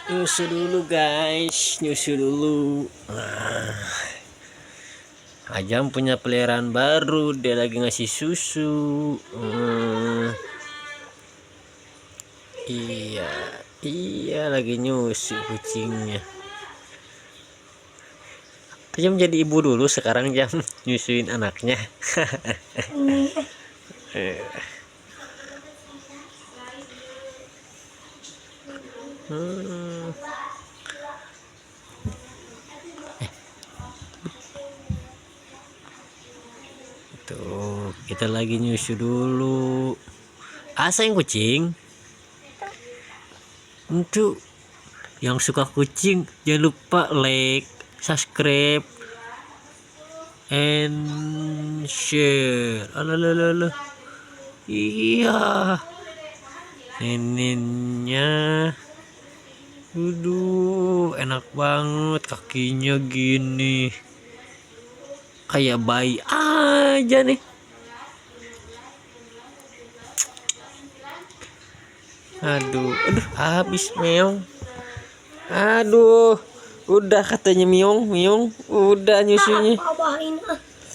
Nyusu dulu guys, nyusu dulu. Ajam punya peliharaan baru, dia lagi ngasih susu. Iya, iya lagi nyusu kucingnya. Ajam jadi ibu dulu sekarang jam nyusuin anaknya. Tuh, kita lagi nyusu dulu. Sayang kucing. Untuk yang suka kucing, jangan lupa like, subscribe, and share. Alalala. Iya. Neneknya. Enak banget kakinya gini. Kayak bayi aja nih. Aduh, habis meong. Aduh, udah katanya miong, udah nyusunya.